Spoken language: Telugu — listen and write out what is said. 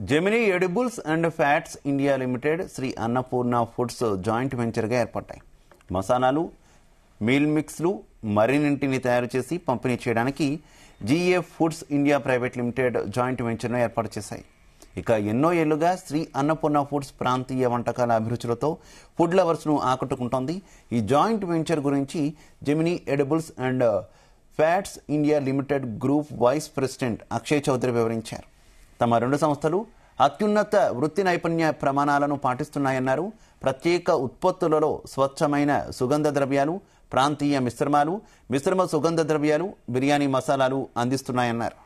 Gemini edibles and fats India limited Shri Annapurna foods joint వెంచర్గా ఏర్పడ్డాయి. మసాలాలు, మీల్ మిక్స్లు మరిన్నింటిని తయారు చేసి పంపిణీ చేయడానికి GA foods India private limited joint వెంచర్ను ఏర్పాటు చేశాయి. ఇక ఎన్నో ఏళ్లుగా శ్రీ అన్నపూర్ణ ఫుడ్స్ ప్రాంతీయ వంటకాల అభిరుచులతో ఫుడ్ లవర్స్ను ఆకట్టుకుంటోంది. ఈ జాయింట్ వెంచర్ గురించి Gemini edibles and fats India limited group vice president Akshay Chaudhary వివరించారు. తమ రెండు సంస్థలు అత్యున్నత వృత్తి నైపుణ్య ప్రమాణాలను పాటిస్తున్నాయన్నారు. ప్రత్యేక ఉత్పత్తులలో స్వచ్ఛమైన సుగంధ ద్రవ్యాలు, ప్రాంతీయ మిశ్రమ సుగంధ ద్రవ్యాలు, బిర్యానీ మసాలాలు అందిస్తున్నాయన్నారు.